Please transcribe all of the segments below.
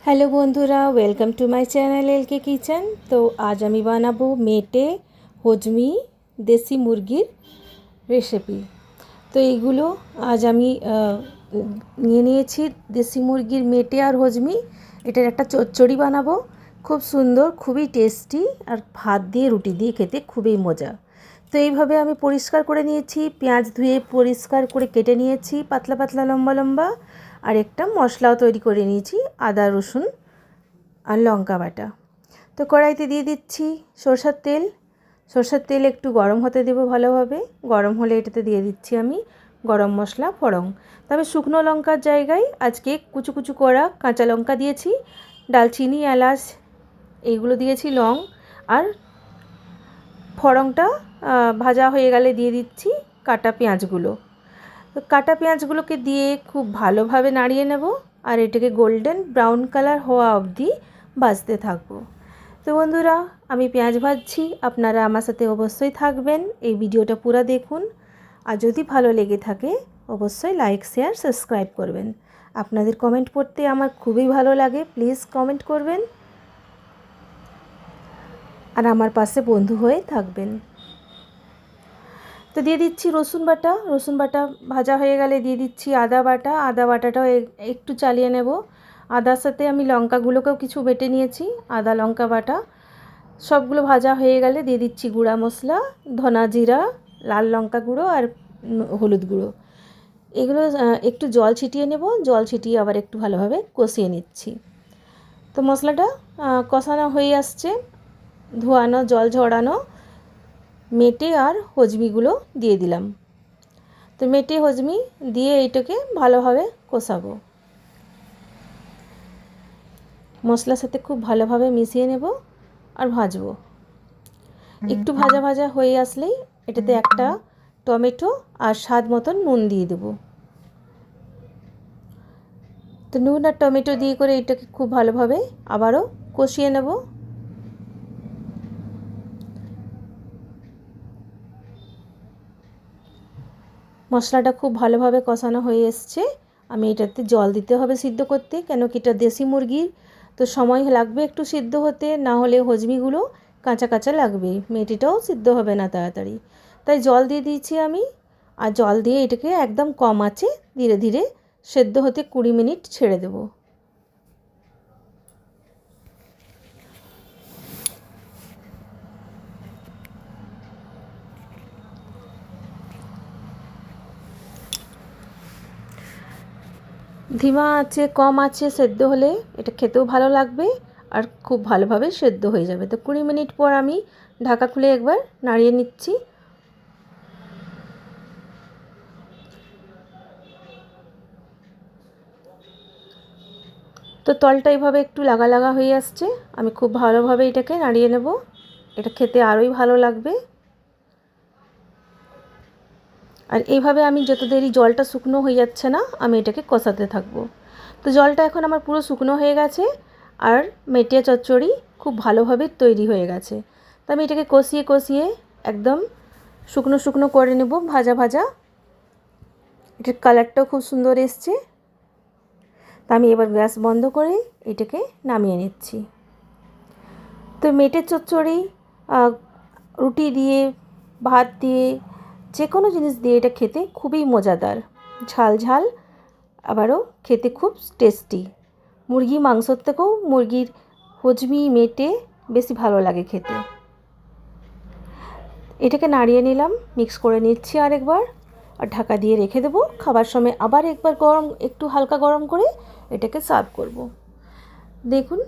Hello বন্ধুরা, welcome to my channel LK kitchen. তো আজ আমি বানাবো মেটে হজমি দেশি মুরগির রেসিপি। তো এইগুলো আজ আমি নিয়ে নিয়েছি দেশি মুরগির মেটে আর হজমি। এটার একটা চচ্চড়ি বানাবো, খুব সুন্দর, খুবই টেস্টি, আর ভাত দিয়ে রুটি দিয়ে খেতে খুবই মজা। তো এইভাবে আমি পরিষ্কার করে নিয়েছি, পেঁয়াজ ধুয়ে পরিষ্কার করে কেটে নিয়েছি পাতলা পাতলা লম্বা লম্বা, আর একটা মশলাও তৈরি করে নিয়েছি, আদা রসুন আর লঙ্কা বাটা। তো কড়াইতে দিয়ে দিচ্ছি সরষের তেল একটু গরম হতে দেবো ভালোভাবে। গরম হলে এটাতে দিয়ে দিচ্ছি আমি গরম মশলা ফোড়ন। তবে শুকনো লঙ্কার জায়গায় আজকে কুচু কুচু করা কাঁচা লঙ্কা দিয়েছি, দারচিনি এলাচ এইগুলো দিয়েছি, লং। আর ফোড়নটা ভাজা হয়ে গেলে দিয়ে দিচ্ছি কাটা পেঁয়াজগুলো। তো কাটা পেঁয়াজগুলোকে দিয়ে খুব ভালোভাবে নাড়িয়ে নেব, আর এটাকে গোল্ডেন ব্রাউন কালার হওয়া অবধি ভাজতে থাকবো। তো বন্ধুরা, আমি পেঁয়াজ ভাজছি, আপনারা আমার সাথে অবশ্যই থাকবেন, এই ভিডিওটা পুরো দেখুন। আর যদি ভালো লেগে থাকে অবশ্যই লাইক শেয়ার সাবস্ক্রাইব করবেন। আপনাদের কমেন্ট পড়তে আমার খুবই ভালো লাগে, প্লিজ কমেন্ট করবেন আর আমার পাশে বন্ধু হয়ে থাকবেন। তো দিয়ে দিচ্ছি রসুন বাটা ভাজা হয়ে গেলে দিয়ে দিচ্ছি আদা বাটাটাও একটু চালিয়ে নেব। আদার সাথে আমি লঙ্কাগুলোকেও কিছু বেটে নিয়েছি, আদা লঙ্কা বাটা সবগুলো ভাজা হয়ে গেলে দিয়ে দিচ্ছি গুঁড়া মশলা, ধনা জিরা, লাল লঙ্কা গুঁড়ো আর হলুদ গুঁড়ো। এগুলো একটু জল ছিটিয়ে নেব, জল ছিটিয়ে আবার একটু ভালোভাবে কষিয়ে নিচ্ছি। তো মশলাটা কষানো হয়ে আসছে, ধোয়ানো জল ঝরানো মেটে আর হজমিগুলো দিয়ে দিলাম। তো মেটে হজমি দিয়ে এইটাকে ভালোভাবে কষাবো, মশলার সাথে খুব ভালোভাবে মিশিয়ে নেব আর ভাজবো। একটু ভাজা ভাজা হয়ে আসলেই এটাতে একটা টমেটো আর স্বাদ মতন নুন দিয়ে দেব। তো নুন আর টমেটো দিয়ে করে এটাকে খুব ভালোভাবে আবারও কষিয়ে নেব। মশলাটা খুব ভালোভাবে কষানো হয়ে এসছে। আমি এটাতে জল দিতে হবে সিদ্ধ করতে, কেন কি এটা দেশি মুরগির, তো সময় লাগবে একটু সিদ্ধ হতে, না হলে হজমিগুলো কাঁচা কাঁচা লাগবে, মেটেটাও সিদ্ধ হবে না তাড়াতাড়ি। তাই জল দিয়ে দিয়েছি আমি, আর জল দিয়ে এটাকে একদম কম আঁচে ধীরে ধীরে সেদ্ধ হতে 20 মিনিট ছেড়ে দেবো। ধিমা আছে কম আছে সেদ্ধ হলে এটা খেতেও ভালো লাগবে আর খুব ভালোভাবে সেদ্ধ হয়ে যাবে। তো 20 মিনিট পর আমি ঢাকা খুলে একবার নাড়িয়ে নিচ্ছি। তো তলটা এইভাবে একটু লাগা লাগা হয়ে আসছে, আমি খুব ভালোভাবে এটাকে নাড়িয়ে নেব, এটা খেতে আরোই ভালো লাগবে। আর এইভাবে আমি যত দেরি জলটা শুকনো হয়ে যাচ্ছে না, আমি এটাকে কষাতে থাকবো। তো জলটা এখন আমার পুরো শুকনো হয়ে গেছে, আর মেটে চচ্চড়ি খুব ভালোভাবে তৈরি হয়ে গেছে। তো আমি এটাকে কষিয়ে কষিয়ে একদম শুকনো শুকনো করে নেব, ভাজা ভাজা। এটার কালারটাও খুব সুন্দর এসছে। তো আমি এবার গ্যাস বন্ধ করে এটাকে নামিয়ে নিচ্ছি। তো মেটের চচ্চড়ি রুটি দিয়ে, ভাত দিয়ে, যে কোনো জিনিস দিয়ে এটা খেতে খুবই মজাদার, ঝাল ঝাল, আবারও খেতে খুব টেস্টি। মুরগি মাংসর থেকেও মুরগির হজমি মেটে বেশি ভালো লাগে খেতে। এটাকে নাড়িয়ে নিলাম, মিক্স করে নিচ্ছি আরেকবার, আর ঢাকা দিয়ে রেখে দেবো। খাবার সময় আবার একবার গরম, একটু হালকা গরম করে এটাকে সার্ভ করব। দেখুন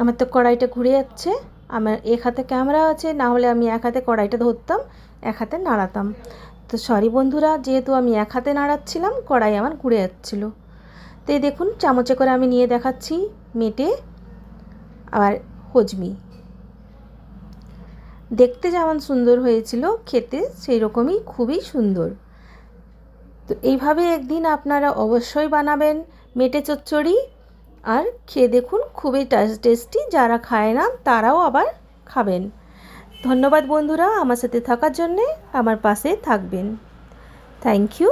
আমার তো কড়াইটা ঘুরে যাচ্ছে, আমার এক হাতে ক্যামেরা আছে, না হলে আমি এক হাতে কড়াইটা ধরতাম, এক হাতে নাড়াতাম। তো সরি বন্ধুরা, যেহেতু আমি এক হাতে নাড়াচ্ছিলাম কড়াই আমার ঘুরে যাচ্ছিলো। তো এই দেখুন চামচে করে আমি নিয়ে দেখাচ্ছি মেটে আর হজমি। দেখতে যেমন সুন্দর হয়েছিল, খেতে সেই রকমই খুবই সুন্দর। তো এইভাবে একদিন আপনারা অবশ্যই বানাবেন মেটে চচ্চড়ি, আর খেয়ে দেখুন খুবই টেস্টি। যারা খায় না তারাও আবার খাবেন। ধন্যবাদ বন্ধুরা আমার সাথে থাকার জন্যে, আমার পাশে থাকবেন। Thank you.